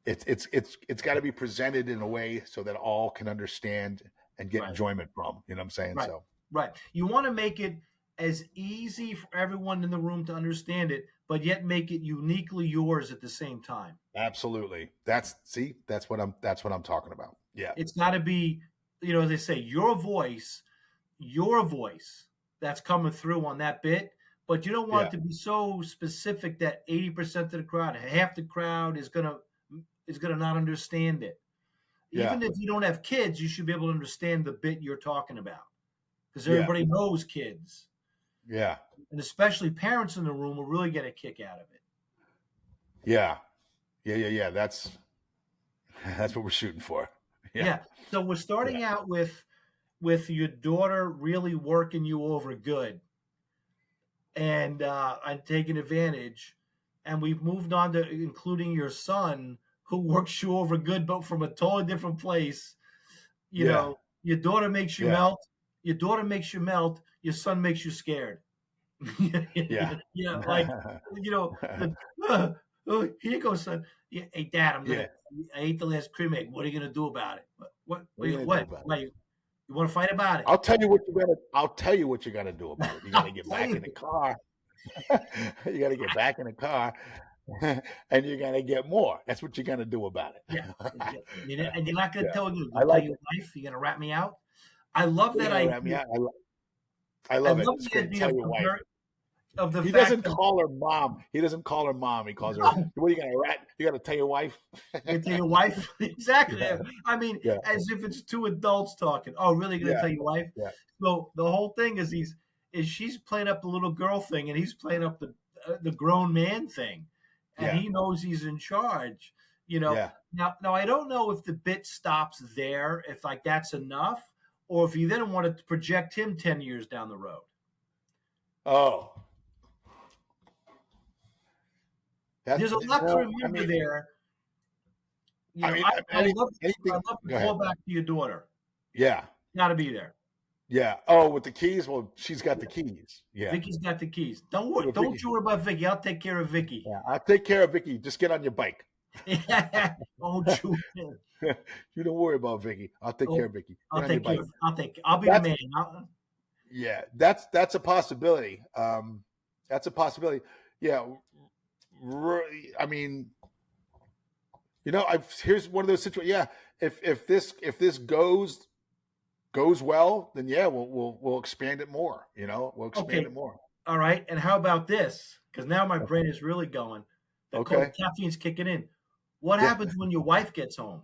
Speaker 1: it's got to be presented in a way so that all can understand and get enjoyment from, you know what I'm saying?
Speaker 2: Right. Right. You want to make it as easy for everyone in the room to understand it, but yet make it uniquely yours at the same time.
Speaker 1: Absolutely. That's what I'm talking about. Yeah.
Speaker 2: It's got to be, as they say, your voice that's coming through on that bit, but you don't want it to be so specific that 80% of the crowd, half the crowd is going to not understand it. Even if you don't have kids, you should be able to understand the bit you're talking about, because everybody knows kids.
Speaker 1: Yeah.
Speaker 2: And especially parents in the room will really get a kick out of it.
Speaker 1: Yeah. That's what we're shooting for.
Speaker 2: Yeah. So we're starting out with your daughter really working you over good, and taking advantage, and we've moved on to including your son who works you over good, but from a totally different place. You know, your daughter makes you melt. Your daughter makes you melt. Your son makes you scared.
Speaker 1: Yeah.
Speaker 2: Yeah, like oh, here you go, son. Yeah, hey, Dad, I ate the last cream egg. What are you gonna do about it?
Speaker 1: What are you gonna do about it?
Speaker 2: You want to fight about it?
Speaker 1: I'll tell you what you gotta do about it. You gotta get back in the car. You gotta get back in the car, and you're gonna get more. That's what you're gonna do about it.
Speaker 2: Yeah, and you're not gonna tell your
Speaker 1: like
Speaker 2: wife. You're gonna rat me out. I love that idea.
Speaker 1: I love it.
Speaker 2: love
Speaker 1: It's
Speaker 2: the
Speaker 1: great.
Speaker 2: idea
Speaker 1: Tell your wife.
Speaker 2: of the
Speaker 1: He
Speaker 2: fact
Speaker 1: doesn't
Speaker 2: that
Speaker 1: call her mom. He doesn't call her mom. He calls her. What are you gonna rat? You gotta tell your wife.
Speaker 2: you tell your wife exactly.
Speaker 1: Yeah.
Speaker 2: I mean,
Speaker 1: Yeah.
Speaker 2: as if it's two adults talking. Oh, really? Gonna tell your wife?
Speaker 1: Yeah.
Speaker 2: So the whole thing is she's playing up the little girl thing, and he's playing up the grown man thing, and he knows he's in charge. You know.
Speaker 1: Yeah.
Speaker 2: Now I don't know if the bit stops there, if like that's enough, or if you then want to project him 10 years down the road.
Speaker 1: Oh.
Speaker 2: There's a lot to remember there. You know, I love to call back to your daughter.
Speaker 1: Yeah.
Speaker 2: Got to be there.
Speaker 1: Yeah. Oh, with the keys? Well, she's got the keys. Yeah.
Speaker 2: Vicky's got the keys. Don't worry. Don't you worry about Vicky. I'll take care of Vicky.
Speaker 1: Yeah, I'll take care of Vicky. Just get on your bike.
Speaker 2: Don't you?
Speaker 1: You don't worry about Vicky. I'll take care of Vicky.
Speaker 2: I'll be the man.
Speaker 1: Yeah, that's a possibility. That's a possibility. Yeah. I mean, here's one of those situations. Yeah, if this goes well, then yeah, we'll expand it more. We'll expand it more.
Speaker 2: All right. And how about this? Because now my brain is really going. The cold caffeine's kicking in. What happens when your wife gets home?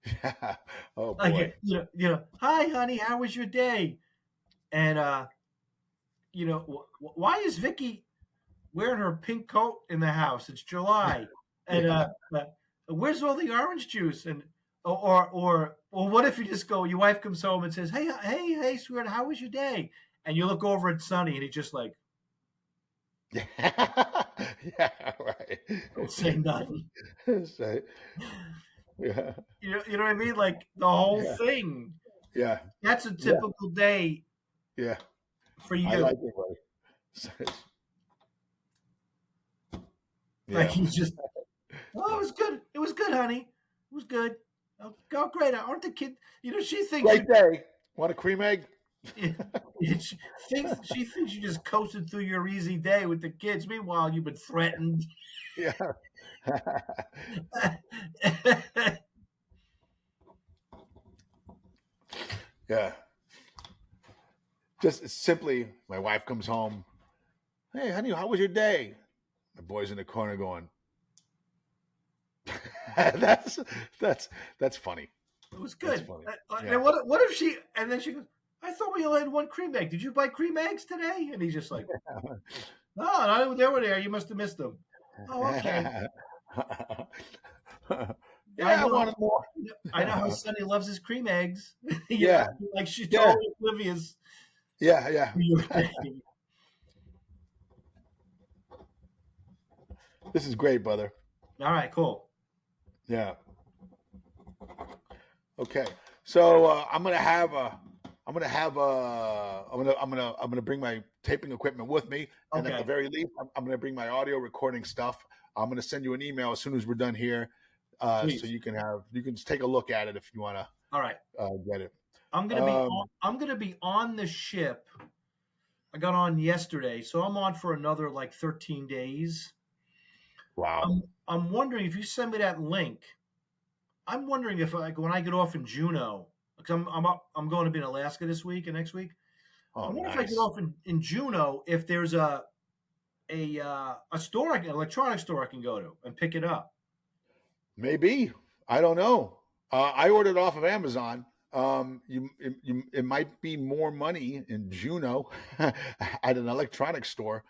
Speaker 1: Yeah. Oh boy.
Speaker 2: Like, hi, honey. How was your day? And why is Vicky wearing her pink coat in the house? It's July, and where's all the orange juice? And or what if you just go? Your wife comes home and says, "Hey, sweetheart, how was your day?" And you look over at Sonny, and he's just like,
Speaker 1: "Yeah, right."
Speaker 2: Don't say nothing.
Speaker 1: Yeah.
Speaker 2: You know what I mean? Like the whole thing.
Speaker 1: Yeah.
Speaker 2: That's a typical day.
Speaker 1: Yeah.
Speaker 2: For you.
Speaker 1: I like it, buddy.
Speaker 2: Like he's just, it was good. It was good, honey. It was good. Oh, great. Aren't the kids, she thinks.
Speaker 1: Great day. Want a cream egg?
Speaker 2: She thinks you just coasted through your easy day with the kids. Meanwhile, you've been threatened.
Speaker 1: Yeah. Yeah. Just simply, my wife comes home. Hey, honey, how was your day? My boy's in the corner going. That's funny.
Speaker 2: It was good.
Speaker 1: Yeah.
Speaker 2: And what if she? And then she goes, I thought we only had one cream egg. Did you buy cream eggs today? And he's just like, no, they were there. You must have missed them. Oh, okay.
Speaker 1: I wanted more.
Speaker 2: I know how Sonny loves his cream eggs.
Speaker 1: Yeah.
Speaker 2: Like she's totally oblivious.
Speaker 1: Yeah. This is great, brother.
Speaker 2: All right, cool.
Speaker 1: Yeah. Okay. So I'm gonna bring my taping equipment with me, and at the very least, I'm gonna bring my audio recording stuff. I'm gonna send you an email as soon as we're done here, so you can just take a look at it if you wanna.
Speaker 2: All right.
Speaker 1: Get it.
Speaker 2: I'm gonna be on the ship. I got on yesterday, so I'm on for another like 13 days.
Speaker 1: Wow.
Speaker 2: I'm wondering if you send me that link. I'm wondering if when I get off in Juneau, because I'm going to be in Alaska this week and next week.
Speaker 1: Oh,
Speaker 2: I wonder
Speaker 1: nice.
Speaker 2: if I get off in Juneau, if there's a store, an electronics store I can go to and pick it up. Maybe.
Speaker 1: I don't know. I ordered off of Amazon. It might be more money in Juneau at an electronics store,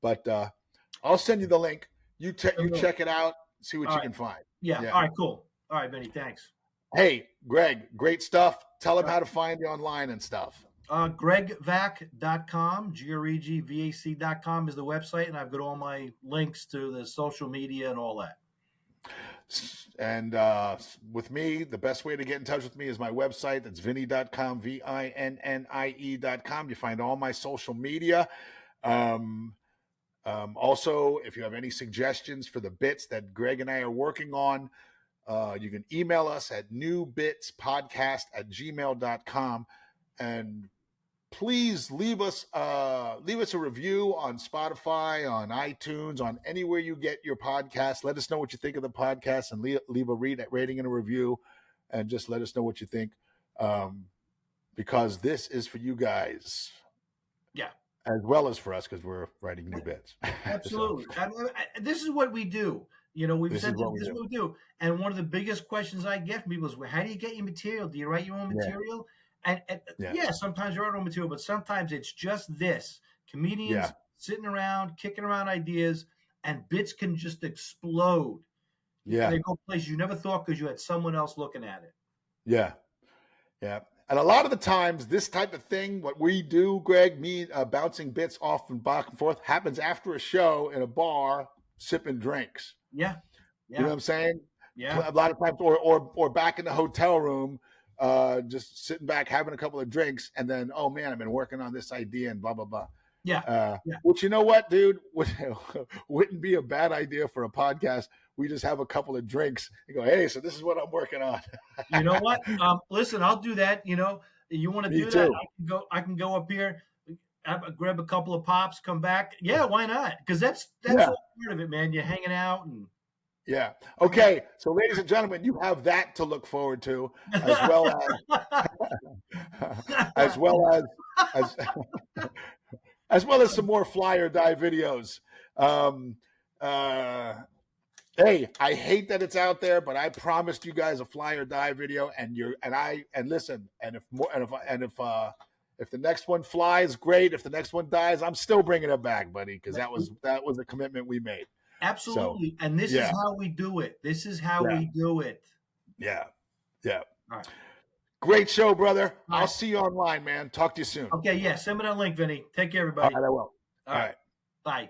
Speaker 1: but I'll send you the link. You check it out, see what you can find.
Speaker 2: Yeah. All right, cool. All right, Vinnie, thanks.
Speaker 1: Hey, Greg, great stuff. Tell them
Speaker 2: Uh,
Speaker 1: how to find you online and stuff.
Speaker 2: GregVac.com, GregVac.com is the website, and I've got all my links to the social media and all that.
Speaker 1: And with me, the best way to get in touch with me is my website. That's Vinnie.com, VINNIE.com. You find all my social media. Also, if you have any suggestions for the bits that Greg and I are working on, you can email us at newbitspodcast@gmail.com. And please leave us a review on Spotify, on iTunes, on anywhere you get your podcast. Let us know what you think of the podcast and leave a rating and a review, and just let us know what you think, because this is for you guys,
Speaker 2: Yeah,
Speaker 1: as well as for us, because we're writing new bits.
Speaker 2: absolutely. This is what we do. We've
Speaker 1: This
Speaker 2: said
Speaker 1: is what
Speaker 2: this
Speaker 1: we
Speaker 2: is
Speaker 1: do.
Speaker 2: what we do. And one of the biggest questions I get from people is, well, how do you get your material? Do you write your own
Speaker 1: Yeah.
Speaker 2: material? And
Speaker 1: Yeah.
Speaker 2: yeah, sometimes you write your own material, but sometimes it's just this. Comedians
Speaker 1: Yeah.
Speaker 2: sitting around, kicking around ideas, and bits can just explode.
Speaker 1: Yeah.
Speaker 2: They go places you never thought because you had someone else looking at it.
Speaker 1: Yeah. Yeah. And a lot of the times, this type of thing, what we do, Greg, me bouncing bits off and back and forth, happens after a show in a bar, sipping drinks.
Speaker 2: Yeah.
Speaker 1: You know what I'm saying?
Speaker 2: Yeah.
Speaker 1: A lot of times, or back in the hotel room, just sitting back, having a couple of drinks, and then, oh man, I've been working on this idea and blah, blah, blah.
Speaker 2: Yeah.
Speaker 1: Which, you know what, dude, wouldn't be a bad idea for a podcast. We just have a couple of drinks and go, hey, so this is what I'm working on.
Speaker 2: You know what? Listen, I'll do that. You want to
Speaker 1: Me
Speaker 2: do that?
Speaker 1: too.
Speaker 2: I can go up here, grab a couple of pops, come back. Yeah, why not? Because that's
Speaker 1: Yeah.
Speaker 2: all part of it, man. You're hanging out and
Speaker 1: Yeah. Okay. So, ladies and gentlemen, you have that to look forward to, as well as as well as some more fly or die videos. Hey, I hate that it's out there, but I promised you guys a fly or die video, and listen, and if the next one flies, great. If the next one dies, I'm still bringing it back, buddy, because that was a commitment we made.
Speaker 2: Absolutely.
Speaker 1: So,
Speaker 2: and this is how we do it. This is how we do it.
Speaker 1: Yeah. Yeah.
Speaker 2: All right.
Speaker 1: Great show, brother.
Speaker 2: All
Speaker 1: I'll see you online, man. Talk to you soon.
Speaker 2: Okay. Yeah. Send me that link, Vinny. Take care, everybody.
Speaker 1: All right, I will.
Speaker 2: All right. Bye.